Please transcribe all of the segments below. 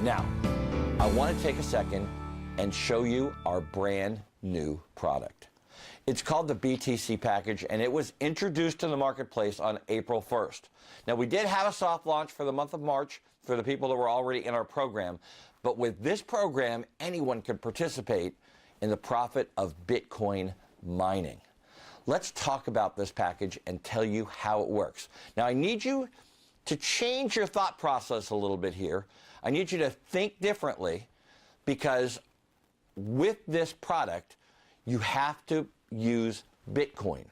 Now, I want to take a second and show you our brand new product. It's called the BTC package, and it was introduced to the marketplace on April 1st. Now, we did have a soft launch for the month of March for the people that were already in our program, but with this program, anyone could participate in the profit of Bitcoin mining. Let's talk about this package and tell you how it works. Now, I need you to change your thought process a little bit here. I need you to think differently, because with this product, you have to use Bitcoin,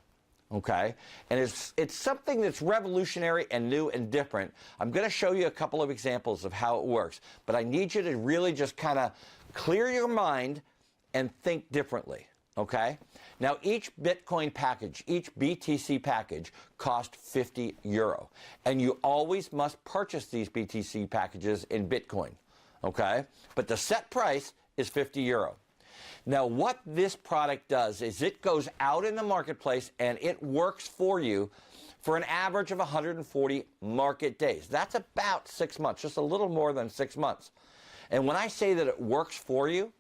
okay? And it's something that's revolutionary and new and different. I'm going to show you a couple of examples of how it works, but I need you to really just kind of clear your mind and think differently, okay? Now, each Bitcoin package, each BTC package costs 50 euro, and you always must purchase these BTC packages in Bitcoin, okay? But the set price is 50 euro. Now, what this product does is it goes out in the marketplace and it works for you for an average of 140 market days. That's about 6 months, just a little more than 6 months. And when I say that it works for you,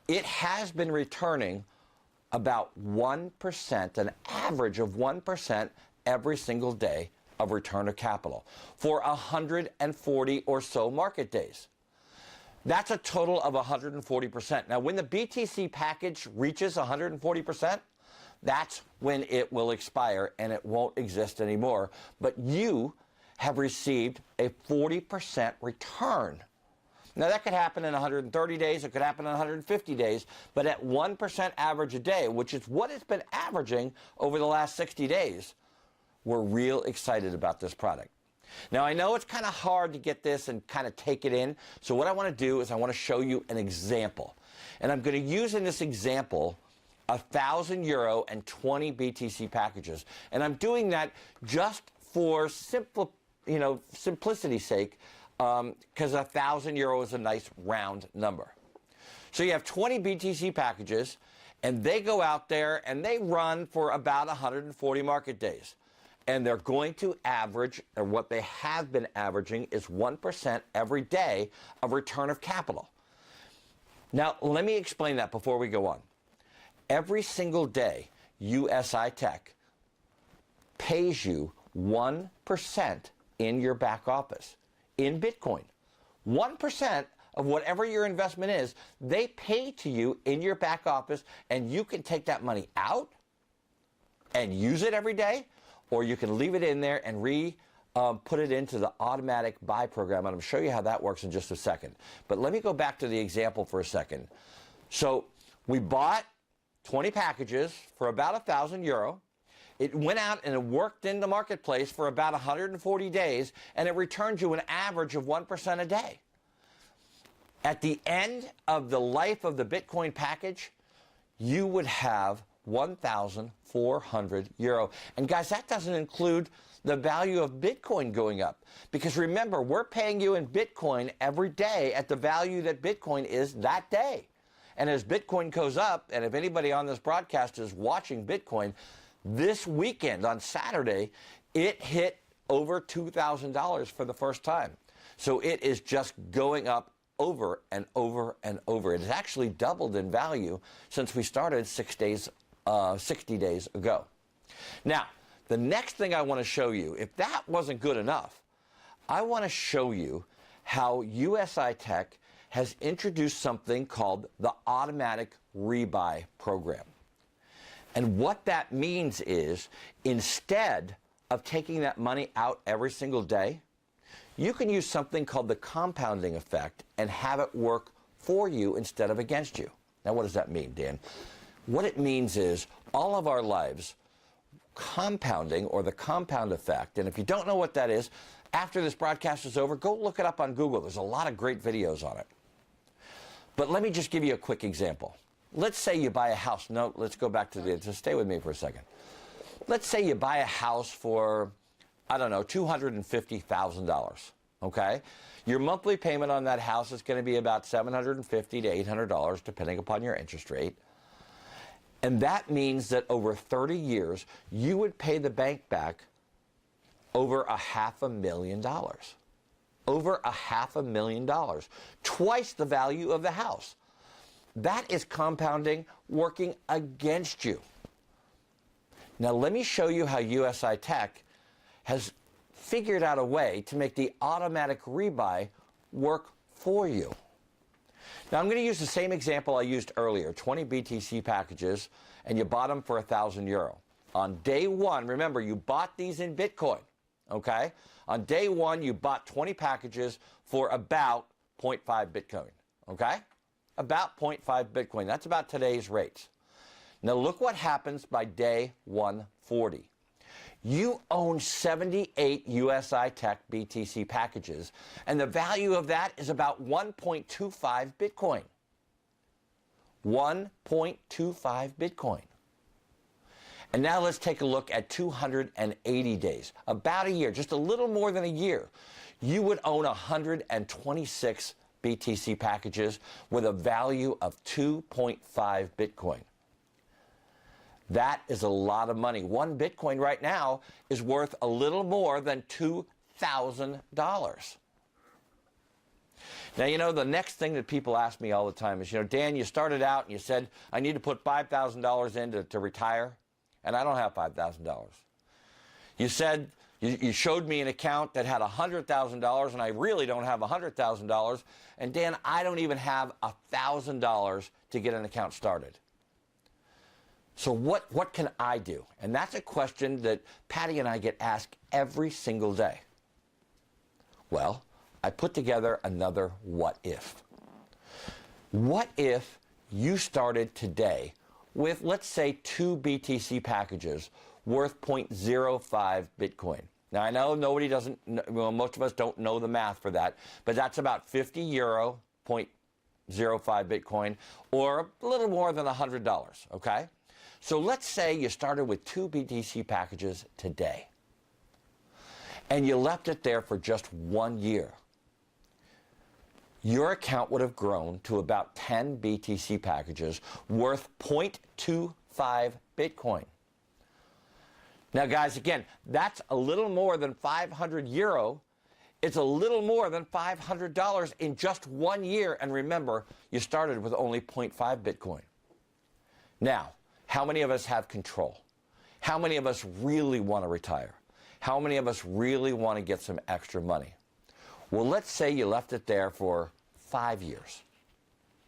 it has been returning about 1%, an average of 1% every single day of return of capital for 140 or so market days. That's a total of 140%. Now, when the BTC package reaches 140%, that's when it will expire and it won't exist anymore. But you have received a 40% return. Now, that could happen in 130 days. It could happen in 150 days. But at 1% average a day, which is what it's been averaging over the last 60 days, we're real excited about this product. Now, I know it's kind of hard to get this and kind of take it in, so what I want to do is I want to show you an example. And I'm going to use in this example 1,000 euro and 20 BTC packages. And I'm doing that just for simplicity's sake, because 1,000 euro is a nice round number. So you have 20 BTC packages, and they go out there and they run for about 140 market days. And they're going to average, or what they have been averaging, is 1% every day of return of capital. Now, let me explain that before we go on. Every single day, USI-Tech pays you 1% in your back office in Bitcoin. 1% of whatever your investment is, they pay to you in your back office, and you can take that money out and use it every day, or you can leave it in there and put it into the automatic buy program. And I'm going to show you how that works in just a second. But let me go back to the example for a second. So we bought 20 packages for about 1,000 euro. It went out and it worked in the marketplace for about 140 days, and it returned you an average of 1% a day. At the end of the life of the Bitcoin package, you would have 1,400 euro. And guys, that doesn't include the value of Bitcoin going up. Because remember, we're paying you in Bitcoin every day at the value that Bitcoin is that day. And as Bitcoin goes up, and if anybody on this broadcast is watching Bitcoin, this weekend on Saturday, it hit over $2,000 for the first time. So it is just going up over and over and over. It has actually doubled in value since we started 60 days ago. Now, the next thing I want to show you, if that wasn't good enough, I want to show you how USI-Tech has introduced something called the automatic rebuy program. And what that means is, instead of taking that money out every single day, you can use something called the compounding effect and have it work for you instead of against you. Now, what does that mean, Dan? What it means is, all of our lives, compounding, or the compound effect, and if you don't know what that is, after this broadcast is over, go look it up on Google. There's a lot of great videos on it. But let me just give you a quick example. Let's say you buy a house. No, let's go back to just stay with me for a second. Let's say you buy a house for, I don't know, $250,000, okay? Your monthly payment on that house is going to be about $750 to $800, depending upon your interest rate. And that means that over 30 years, you would pay the bank back over $500,000. over $500,000, twice the value of the house. That is compounding working against you. Now let me show you how USI-Tech has figured out a way to make the automatic rebuy work for you. Now I'm going to use the same example I used earlier, 20 BTC packages, and you bought them for €1,000. On day one, remember, you bought these in Bitcoin, okay? On day one, you bought 20 packages for about 0.5 Bitcoin, okay? About 0.5 Bitcoin. That's about today's rates. Now look what happens by day 140. You own 78 USI-Tech BTC packages, and the value of that is about 1.25 Bitcoin. 1.25 Bitcoin. And now let's take a look at 280 days, about a year, just a little more than a year. You would own 126 BTC packages with a value of 2.5 Bitcoin. That is a lot of money. One Bitcoin right now is worth a little more than $2,000. Now, you know, the next thing that people ask me all the time is, Dan, you started out and you said, I need to put $5,000 in to retire, and I don't have $5,000. You said, you showed me an account that had $100,000, and I really don't have $100,000, and Dan, I don't even have $1,000 to get an account started. So what can I do? And that's a question that Patty and I get asked every single day. Well, I put together another what if. What if you started today with, let's say, 2 BTC packages worth 0.05 Bitcoin? Now, I know most of us don't know the math for that, but that's about €50, 0.05 Bitcoin, or a little more than $100, okay? So let's say you started with 2 BTC packages today, and you left it there for just 1 year. Your account would have grown to about 10 BTC packages worth 0.25 Bitcoin. Now, guys, again, that's a little more than €500. It's a little more than $500 in just 1 year. And remember, you started with only 0.5 Bitcoin. Now, how many of us have control? How many of us really want to retire? How many of us really want to get some extra money? Well, let's say you left it there for 5 years.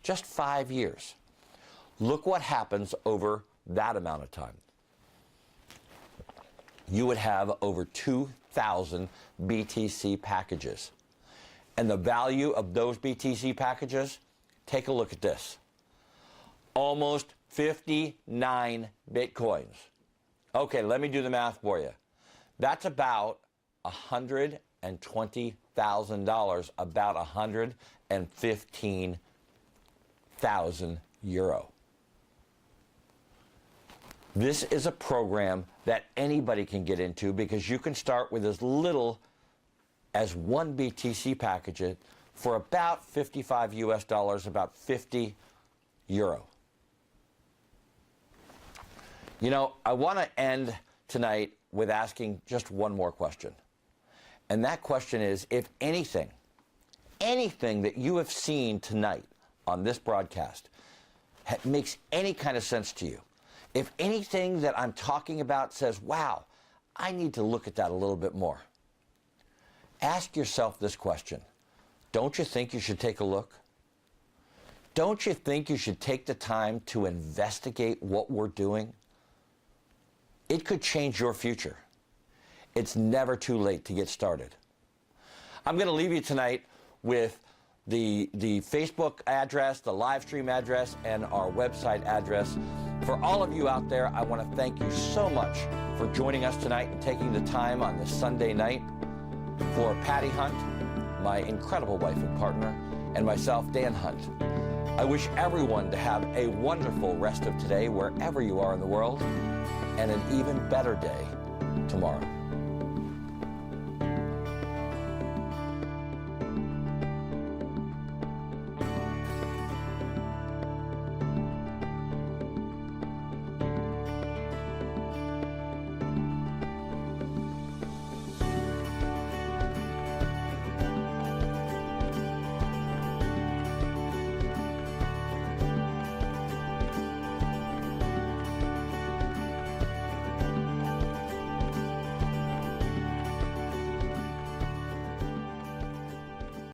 Just 5 years. Look what happens over that amount of time. You would have over 2,000 BTC packages. And the value of those BTC packages, take a look at this. Almost 59 Bitcoins. Okay, let me do the math for you. That's about $120,000, about €115,000. This is a program that anybody can get into because you can start with as little as 1 BTC package for about $55 US, about €50. You know, I want to end tonight with asking just one more question. And that question is, if anything that you have seen tonight on this broadcast makes any kind of sense to you, if anything that I'm talking about says, wow, I need to look at that a little bit more, ask yourself this question. Don't you think you should take a look? Don't you think you should take the time to investigate what we're doing? It could change your future. It's never too late to get started. I'm going to leave you tonight with the Facebook address, the live stream address, and our website address. For all of you out there, I want to thank you so much for joining us tonight and taking the time on this Sunday night. For Patty Hunt, my incredible wife and partner, and myself, Dan Hunt, I wish everyone to have a wonderful rest of today wherever you are in the world, and an even better day tomorrow.